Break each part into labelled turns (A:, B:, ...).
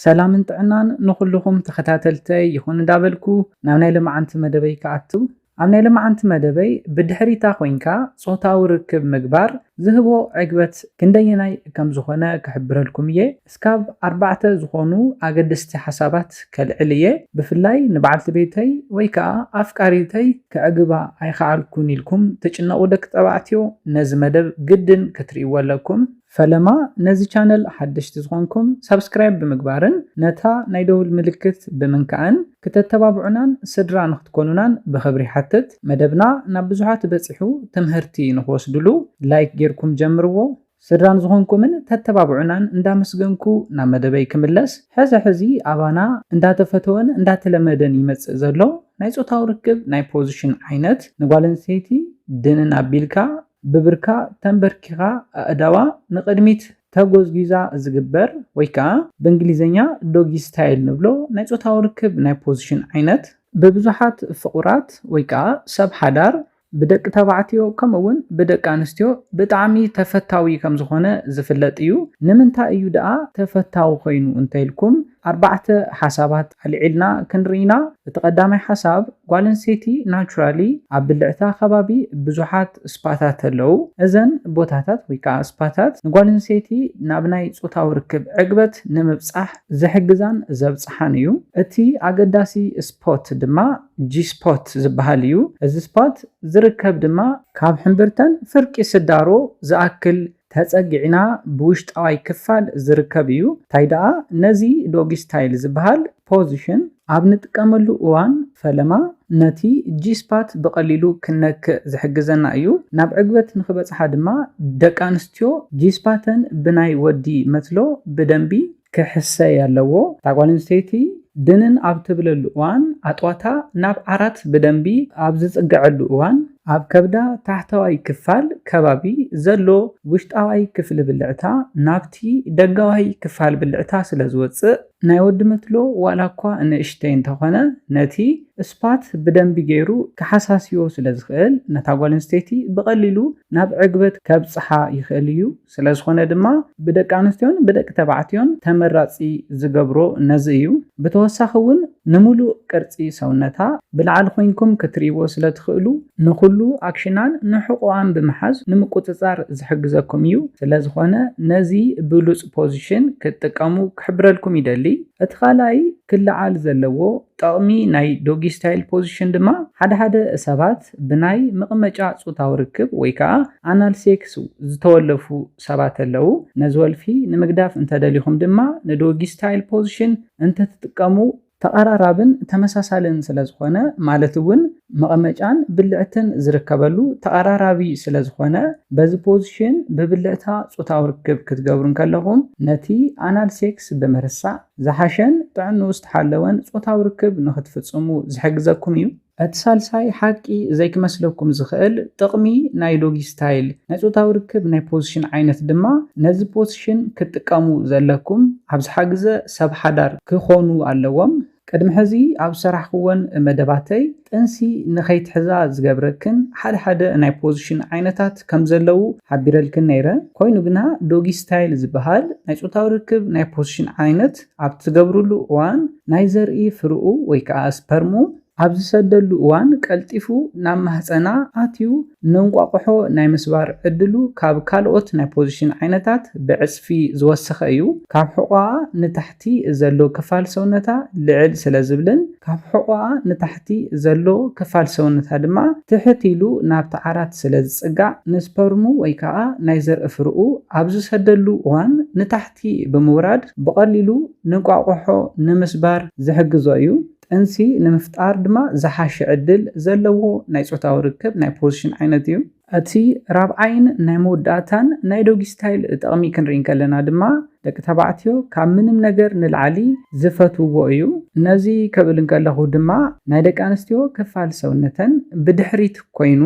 A: ሰላም ጥዕናን ንኹልኹም ተኸታተልተይ ይኹን እንዳበልኩ ናብ ናይ ልምዓንቲ መደበይ ከኣቱ ኣብ ናይ ልምዓንቲ መደበይ ብድሕሪታ ኮይንካ ጾታዊ ርክብ ምግባር ዝህቦ ዕግበት ክንደየናይ ከም ዝኾነ ክሕብረልኩም እየ እስካብ 4 ዝኾኑ ኣገደስቲ ሓሳባት ከልዕል እየ ብፍላይ ንበዓልቲ ቤተይ ወይ ከዓ ኣፍቃሪተይ ክዕግባ ኣይከኣልኩን ኢልኩም ትጭነቁ ደቂ ተባዕትዮ ነዚ መደብ ግድን ክትርእይዎ ኣለኩም ፈለማ ነዚ ቻነል ሓደሽቲ ዝኾንኩም ሰብስክራይብ ብምግባርን ነታ ናይ ደውል ምልክት ብምንካእን ክተተባብዑናን ስድራ ንክትኮኑናን ብኽብሪ ሓትት መደብና ናብ ብዙሓት በፂሑ ትምህርቲ ንክወስድሉ ላይክ ጌርኩም ጀምርዎ ስድራን ዝኾንኩምን ተተባብዑናን እንዳመስገንኩ ናብ መደበይ ክምለስ ሕዚ ኣባና እንዳተፈተወን እንዳተለመደን ይመጽእ ዘሎ ናይ ጾታዊ ርክብ ናይ ፖዚሽን ዓይነት ንጓል ኣንስተይቲ ድንን ኣቢልካ ብብርካ ተንበርኪኻ ኣእዳዋ ንቅድሚት ተጎዝጊዛ ዝግበር ወይ ከዓ በእንግሊዝኛ ዶጊ ስታይል ንብሎ ናይ ጾታዊ ርክብ ናይ ፖዚሽን ዓይነት ብብዙሓት ፍቁራት ወይ ከዓ ሰብ ሓዳር ብደቂ ተባዕትዮ ከምኡውን ብደቂ ኣንስትዮ ብጣዕሚ ተፈታዊ ከም ዝኾነ ዝፍለጥ እዩ ንምንታይ እዩ ደኣ ተፈታዊ ኮይኑ እንተይልኩም 4 ሓሳባት ኣልዒልና ክንርኢና እቲ ቀዳማይ ሓሳብ ጓል ኣንስተይቲ ናቹራሊ ኣብ ብልዕታ ከባቢ ብዙሓት ስፓታት ኣለዉ እዘን ቦታታት ወይ ከዓ ስፓታት ንጓል ኣንስተይቲ ናብ ናይ ጾታዊ ርክብ ዕግበት ንምብጻሕ ዝሕግዛን ዘብጽሓን እዩ እቲ ኣገዳሲ ስፖት ድማ ጂ ስፖት ዝበሃል እዩ እዚ ስፖት ዝርከብ ድማ ካብ ሕምብርተን ፍርቂ ስዳሮ ዝኣክል ተጸጊዕና ብውሽጣዊ ክፋል ዝርከብ እዩ እንታይ ደኣ ነዚ ዶጊ ስታይል ዝበሃል ፖዚሽን ኣብ ንጥቀመሉ እዋን ፈለማ ነቲ ጂ ስፓት ብቐሊሉ ክነክእ ዝሕግዘና እዩ ናብ ዕግበት ንክበጽሓ ድማ ደቂ ኣንስትዮ ጂ ስፓተን ብናይ ወዲ መትሎ ብደንቢ ክሕሰይ ኣለዎ ጓል ኣንስተይቲ ድንን ኣብ ትብለሉ እዋን ኣጥዋታ ናብ ዓራት ብደንቢ ኣብ ዝጽግዐሉ እዋን ኣብ ከብዳ ታሕተዋይ ክፋል ከባቢ ዘሎ ውሽጣዋይ ክፍሊ ብልዕታ ናብቲ ደጋዋይ ክፋል ብልዕታ ስለ ዝወፅእ ናይ ወዲ መትሎ ዋላ እኳ ንእሽተይ እንተኾነ ነቲ ስፓት ብደንቢ ገይሩ ክሓሳስዮ ስለ ዝኽእል ነታ ጓል ኣንስተይቲ ብቐሊሉ ናብ ዕግበት ከብጽሓ ይኽእል እዩ ስለ ዝኾነ ድማ ብደቂ ኣንስትዮን ብደቂ ተባዕትዮን ተመራጺ ዝገብሮ ነዚ እዩ ብተወሳኺ እውን ንሙሉእ ቅርጺ ሰውነታ ብላዕሊ ኮይንኩም ክትርእይዎ ስለ ትኽእሉ ንኹሉ ኣክሽናን ንሕቁኣን ብምሓዝ ንምቁፅጻር ዝሕግዘኩም እዩ ስለ ዝኾነ ነዚ ብሉጽ ፖዚሽን ክትጥቀሙ ክሕብረልኩም ይደሊ እቲ ካልኣይ ክለዓል ዘለዎ ጠቕሚ ናይ ዶጊ ስታይል ፖዚሽን ድማ ሓደ ሰባት ብናይ መቕመጫ ጾታዊ ርክብ ወይ ከዓ ኣናል ሴክስ ዝተወለፉ ሰባት ኣለዉ ነዚ ወልፊ ንምግዳፍ እንተደሊኹም ድማ ንዶጊ ስታይል ፖዚሽን እንተትጥቀሙ ተቐራራብን ተመሳሳልን ስለ ዝኾነ ማለት እውን መቐመጫን ብልዕትን ዝርከበሉ ተቐራራቢ ስለ ዝኾነ በዚ ፖዚሽን ብብልዕታ ጾታዊ ርክብ ክትገብሩ ከለኹም ነቲ ኣናል ሴክስ ብምርሳዕ ዝሓሸን ጥዕንኡ ዝተሓለወን ጾታዊ ርክብ ንክትፍጽሙ ዝሕግዘኩም እዩ እቲ ሳልሳይ ሓቂ ዘይክመስለኩም ዝኽእል ጥቕሚ ናይ ዶጊ ስታይል ናይ ጾታዊ ርክብ ናይ ፖዚሽን ዓይነት ድማ ነዚ ፖዚሽን ክትጥቀሙ ዘለኩም ኣብ ዝሓግዘ ሰብ ሓዳር ክኾኑ ኣለዎም ቅድሚ ሕዚ ኣብ ሰራሕክዎን መደባተይ ጥንሲ ንኸይትሕዛ ዝገብረክን ሓደ ናይ ፖዚሽን ዓይነታት ከም ዘለዉ ሓቢረልክን ነይረ ኮይኑ ግና ዶጊ ስታይል ዝበሃል ናይ ጾታዊ ርክብ ናይ ፖዚሽን ዓይነት ኣብ ትገብሩሉ እዋን ናይ ዘርኢ ፍርኡ ወይ ከዓ ስፐርሙ ኣብ ዝሰደሉ እዋን ቀልጢፉ ናብ ማህፀና ኣትዩ ንንቋቁሖ ናይ ምስባር ዕድሉ ካብ ካልኦት ናይ ፖዚሽን ዓይነታት ብዕጽፊ ዝወሰኸ እዩ ካብ ሕቋ ንታሕቲ ዘሎ ክፋል ሰውነታ ልዕል ስለ ዝብልን ካብ ሕቋ ንታሕቲ ዘሎ ክፋል ሰውነታ ድማ ትሕት ኢሉ ናብቲ ዓራት ስለ ዝጽጋዕ ንስፐርሙ ወይ ከዓ ናይ ዘርኢ ፍርኡ ኣብ ዝሰደሉ እዋን ንታሕቲ ብምውራድ ብቐሊሉ ንንቋቁሖ ንምስባር ዝሕግዞ እዩ ጥንሲ ንምፍጣር ድማ ዝሓሸ ዕድል ዘለዎ ናይ ጾታዊ ርክብ ናይ ፖዚሽን ዓይነት እዩ እቲ ራብዓይን ናይ መወዳእታን ናይ ዶጊ ስታይል ጠቕሚ ክንርኢ ከለና ድማ ደቂ ተባዕትዮ ካብ ምንም ነገር ንላዕሊ ዝፈትውዎ እዩ ነዚ ከብል ከለኹ ድማ ናይ ደቂ ኣንስትዮ ክፋል ሰውነተን ብድሕሪት ኮይኑ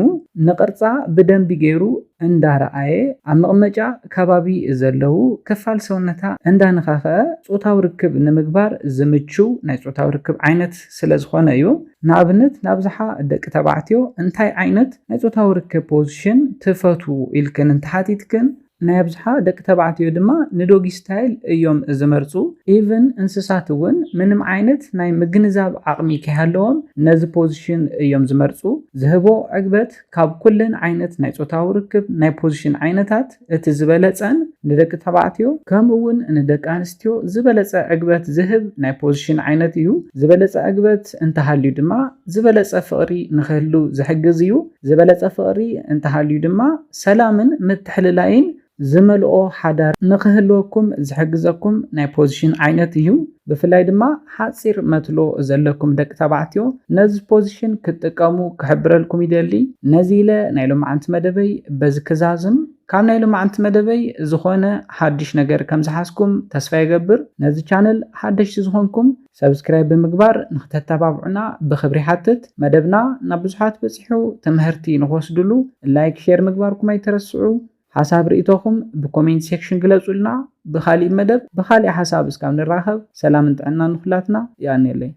A: ንቅርጻ ብደንቢ ገይሩ እንዳረኣየ ኣብ መቕመጫ ከባቢ ዘለዉ ክፋል ሰውነታ እንዳነኻኸ ጾታዊ ርክብ ንምግባር ዝምችው ናይ ጾታዊ ርክብ ዓይነት ስለ ዝኾነ እዩ ንኣብነት ናብዝሓ ደቂ ተባዕትዮ እንታይ ዓይነት ናይ ጾታዊ ርክብ ፖዚሽን ትፈትው ኢልክን እንተሓቲትክን ናይ ኣብዝሓ ደቂ ተባዕትዮ ድማ ንዶጊ ስታይል እዮም ዝመርፁ። ኢቨን እንስሳት እውን ምንም ዓይነት ናይ ምግንዛብ ዓቕሚ ከይሃለዎም ነዚ ፖዚሽን እዮም ዝመርፁ። ዝህቦ ዕግበት ካብ ኩለን ዓይነት ናይ ፆታዊ ርክብ ናይ ፖዚሽን ዓይነታት እቲ ዝበለፀን ንደቂ ተባዕትዮ ከምኡ እውን ንደቂ ኣንስትዮ ዝበለፀ ዕግበት ዝህብ ናይ ፖዚሽን ዓይነት እዩ። ዝበለፀ ዕግበት እንተሃልዩ ድማ ዝበለፀ ፍቕሪ ንክህሉ ዝሕግዝ እዩ። ዝበለፀ ፍቕሪ እንተሃልዩ ድማ ሰላምን ምትሕልላይን ዝመልኦ ሓዳር ንክህልወኩም ዝሕግዘኩም ናይ ፖዚሽን ዓይነት እዩ። ብፍላይ ድማ ሓፂር መትሎ ዘለኩም ደቂ ተባዕትዮ ነዚ ፖዚሽን ክትጥቀሙ ክሕብረልኩም ይደሊ። ነዚ ኢለ ናይ ሎማዓንቲ መደበይ በዚ ክዛዝም ካብ ናይ ሎማዓንቲ መደበይ ዝኾነ ሓድሽ ነገር ከም ዝሓዝኩም ተስፋ ይገብር። ነዚ ቻነል ሓደሽቲ ዝኾንኩም ሰብስክራይብ ብምግባር ንክተተባብዑና ብክብሪ ሓትት። መደብና ናብ ብዙሓት በፂሑ ትምህርቲ ንክወስድሉ ላይክ ሼር ምግባርኩም ኣይተረስዑ። ሓሳብ ርእቶኹም ብኮሜንት ሴክሽን ግለጹልና። ብኻሊእ መደብ ብኻሊእ ሓሳብ እስካብ ንራኸብ ሰላምን ጥዕናን ንኹላትና። ይኣኔለይ።